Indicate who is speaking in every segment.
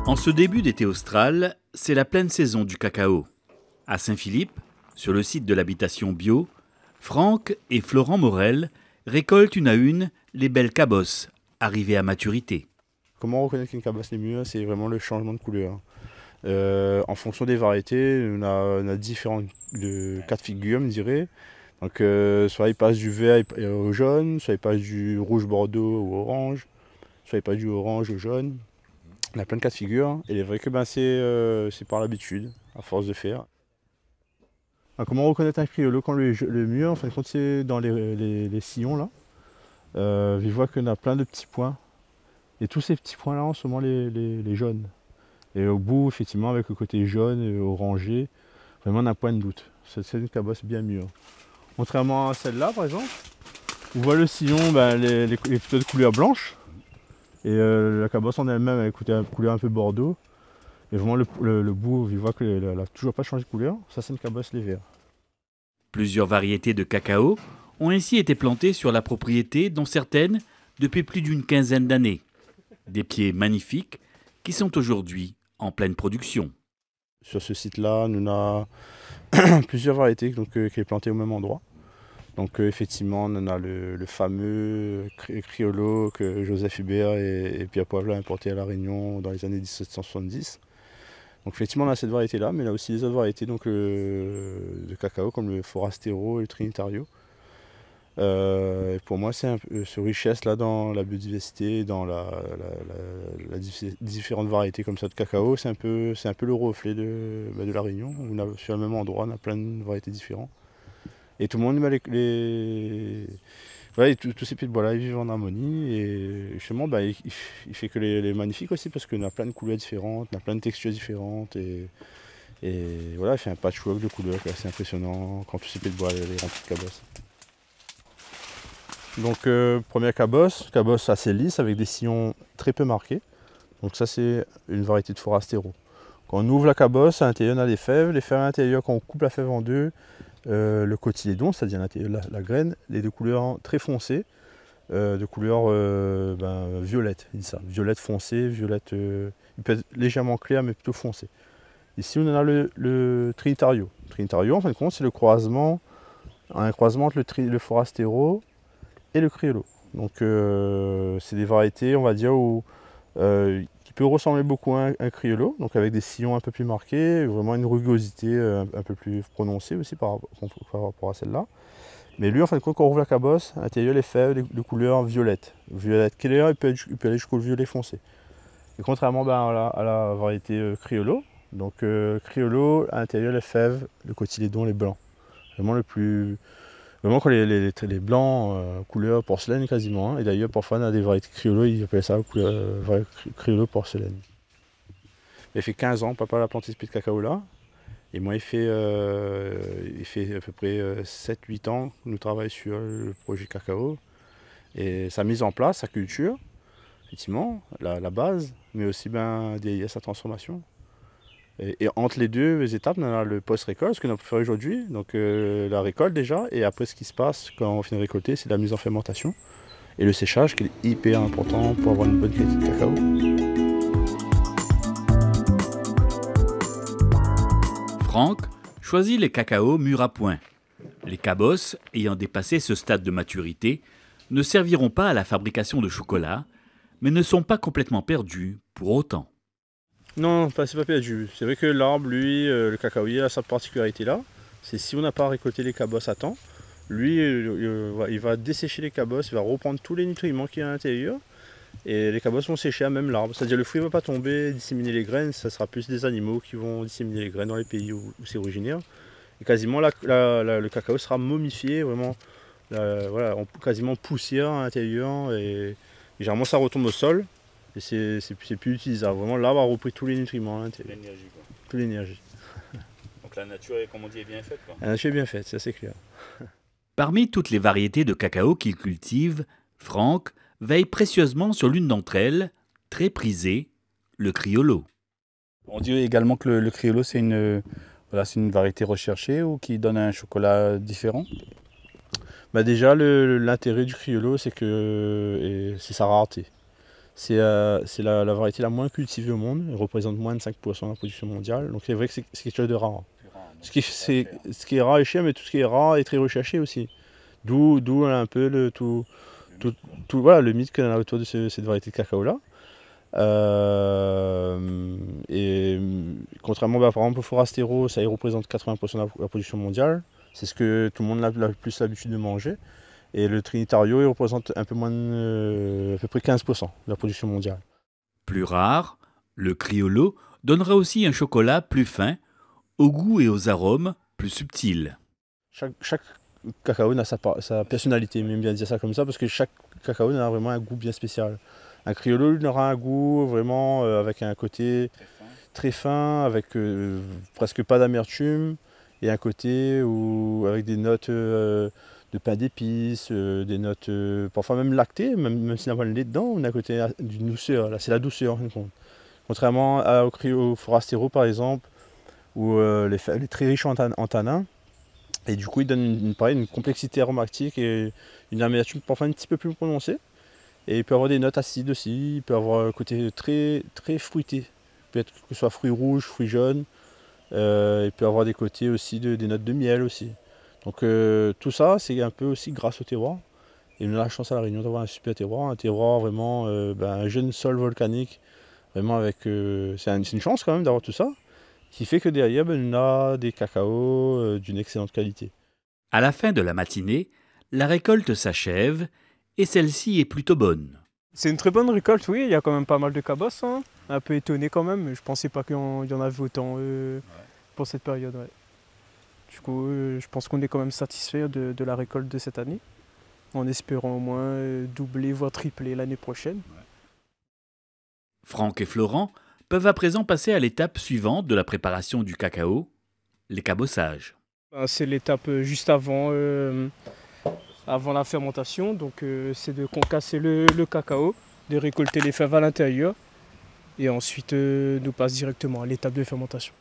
Speaker 1: En ce début d'été austral, c'est la pleine saison du cacao. À Saint-Philippe, sur le site de l'habitation bio, Franck et Florent Morel récoltent une à une les belles cabosses arrivées à maturité.
Speaker 2: Comment reconnaître qu'une cabosse est mûre? C'est vraiment le changement de couleur. En fonction des variétés, on a différents cas de figure, je dirais. Donc, soit il passe du vert au jaune, soit il passe du rouge bordeaux au orange, soit il passe du orange au jaune. On a plein de cas de figure. Et il est vrai que c'est par l'habitude, à force de faire. Alors, comment reconnaître un criollo quand le mûr? En fin de compte, c'est dans les sillons là. Je vois qu'on a plein de petits points. Et tous ces petits points là sont les jaunes. Et au bout, effectivement, avec le côté jaune et orangé, vraiment on a un point de doute. C'est une cabosse bien mûre. Contrairement à celle-là, par exemple, on voit le sillon, les plutôt de couleur blanche. Et la cabosse en elle-même, elle a une couleur un peu bordeaux. Et vraiment le bout, on voit qu'elle n'a toujours pas changé de couleur. Ça, c'est une cabosse légère.
Speaker 1: Plusieurs variétés de cacao ont ainsi été plantées sur la propriété, dont certaines depuis plus d'une quinzaine d'années. Des pieds magnifiques qui sont aujourd'hui en pleine production.
Speaker 2: Sur ce site-là, on a plusieurs variétés qui sont plantées au même endroit. Donc effectivement, on a le fameux criollo que Joseph Hubert et Pierre Poivre ont importé à La Réunion dans les années 1770. Donc effectivement, on a cette variété-là, mais on a aussi des autres variétés de cacao comme le Forastero et le Trinitario. Pour moi, c'est ce richesse là dans la biodiversité, dans différentes variétés comme ça de cacao, c'est un peu le reflet de La Réunion. Sur le même endroit, on a plein de variétés différentes. Et tout le monde, voilà, tous ces pieds de bois là, ils vivent en harmonie. Et justement, il fait que les magnifiques aussi parce qu'on a plein de couleurs différentes, on a plein de textures différentes. Et voilà, il fait un patchwork de couleurs qui est assez impressionnant quand tous ces pieds de bois les remplis de cabosses. Donc première cabosse assez lisse avec des sillons très peu marqués. Donc ça c'est une variété de Forastero. Quand on ouvre la cabosse, à l'intérieur on a les fèves à l'intérieur, quand on coupe la fève en deux, le cotylédon, c'est-à-dire l'intérieur la graine, les de couleurs très foncées, de couleur violette, il dit ça, violette foncée, violette, il peut être légèrement clair mais plutôt foncé. Ici on a le Trinitario. Le Trinitario en fin de compte c'est un croisement entre le Forastero et le criollo. Donc c'est des variétés, on va dire, qui peut ressembler beaucoup à un criollo, donc avec des sillons un peu plus marqués, vraiment une rugosité un peu plus prononcée aussi par rapport à celle-là. Mais lui, en fin de compte, quand on ouvre la cabosse, à l'intérieur, les fèves de couleur violette. Violette claire, il peut aller jusqu'au violet foncé. Et contrairement à la variété criollo, donc criollo, à l'intérieur, les fèves, le cotylédon, les blancs. Vraiment le plus... Vraiment quand les blancs, couleur porcelaine quasiment. Et d'ailleurs parfois on a des variétés criollo, ils appellent ça criollo porcelaine. Il fait 15 ans, papa a planté ce pied de cacao là. Et moi il fait à peu près 7-8 ans que nous travaillons sur le projet cacao. Et sa mise en place, sa culture, effectivement, la base, mais aussi derrière sa transformation. Et entre les deux étapes, on a le post-récolte, ce qu'on a pu faire aujourd'hui, donc la récolte déjà, et après ce qui se passe quand on finit de récolter, c'est la mise en fermentation et le séchage qui est hyper important pour avoir une bonne qualité de cacao.
Speaker 1: Franck choisit les cacaos mûrs à point. Les cabosses, ayant dépassé ce stade de maturité, ne serviront pas à la fabrication de chocolat, mais ne sont pas complètement perdues pour autant.
Speaker 2: Non, c'est pas perdu. C'est vrai que l'arbre, lui, le cacaoyer a sa particularité là. C'est si on n'a pas récolté les cabosses à temps, lui, il va dessécher les cabosses, il va reprendre tous les nutriments qu'il y a à l'intérieur. Et les cabosses vont sécher à même l'arbre. C'est-à-dire le fruit ne va pas tomber, disséminer les graines, ça sera plus des animaux qui vont disséminer les graines dans les pays où c'est originaire. Et quasiment le cacao sera momifié, vraiment, quasiment poussière à l'intérieur. Et généralement ça retombe au sol. Et c'est plus utilisable. Vraiment, l'arbre a repris tous les nutriments à l'intérieur.
Speaker 3: L'énergie, quoi.
Speaker 2: Toute l'énergie.
Speaker 3: Donc la nature, comme on dit, est bien faite, quoi.
Speaker 2: La nature est bien faite, c'est assez clair.
Speaker 1: Parmi toutes les variétés de cacao qu'il cultive, Franck veille précieusement sur l'une d'entre elles, très prisée, le criollo.
Speaker 3: On dit également que le criollo, c'est une variété recherchée ou qui donne un chocolat différent.
Speaker 2: Déjà, l'intérêt du criollo, c'est sa rareté. C'est la variété la moins cultivée au monde, elle représente moins de 5% de la production mondiale, donc c'est vrai que c'est quelque chose de rare. Ce qui est rare est cher, mais tout ce qui est rare est très recherché aussi. D'où un peu voilà, le mythe qu'on a autour de cette variété de cacao-là. Et contrairement par exemple au Forastero, ça y représente 80% de la production mondiale. C'est ce que tout le monde a le plus l'habitude de manger. Et le Trinitario, il représente un peu moins à peu près 15% de la production mondiale.
Speaker 1: Plus rare, le Criollo donnera aussi un chocolat plus fin, au goût et aux arômes plus subtils.
Speaker 2: Chaque cacao a sa personnalité, même bien dire ça comme ça, parce que chaque cacao a vraiment un goût bien spécial. Un Criollo il aura un goût vraiment avec un côté très fin, avec presque pas d'amertume, et un côté avec des notes de pain d'épices, des notes parfois même lactées, même s'il n'y a pas le lait dedans, on a un côté d'une douceur, là c'est la douceur. Contrairement au Forastero par exemple, où les fèves sont très riches en tanins, et du coup il donne une complexité aromatique et une amertume parfois un petit peu plus prononcée. Et il peut avoir des notes acides aussi, il peut avoir un côté très, très fruité. Peut-être que ce soit fruits rouges, fruits jaunes. Il peut avoir des côtés aussi, des notes de miel aussi. Donc tout ça, c'est un peu aussi grâce au terroir. Et on a la chance à La Réunion d'avoir un super terroir, un terroir vraiment, un jeune sol volcanique. Vraiment avec, c'est une chance quand même d'avoir tout ça, qui fait que derrière, on a des cacaos d'une excellente qualité.
Speaker 1: À la fin de la matinée, la récolte s'achève et celle-ci est plutôt bonne.
Speaker 4: C'est une très bonne récolte, oui, il y a quand même pas mal de cabosses, hein. Un peu étonné quand même, je pensais pas qu'il y en avait autant pour cette période. Ouais. Du coup, je pense qu'on est quand même satisfait de la récolte de cette année, en espérant au moins doubler, voire tripler l'année prochaine.
Speaker 1: Franck et Florent peuvent à présent passer à l'étape suivante de la préparation du cacao, les cabossages.
Speaker 4: C'est l'étape juste avant la fermentation, donc c'est de concasser le cacao, de récolter les fèves à l'intérieur et ensuite nous passe directement à l'étape de fermentation.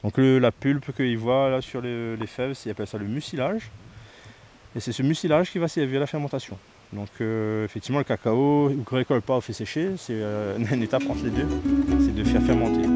Speaker 2: Donc la pulpe qu'il voit là sur les fèves, il appelle ça le mucilage. Et c'est ce mucilage qui va servir à la fermentation. Donc effectivement le cacao, on ne récolte pas ou fait sécher, c'est une étape entre les deux, c'est de faire fermenter.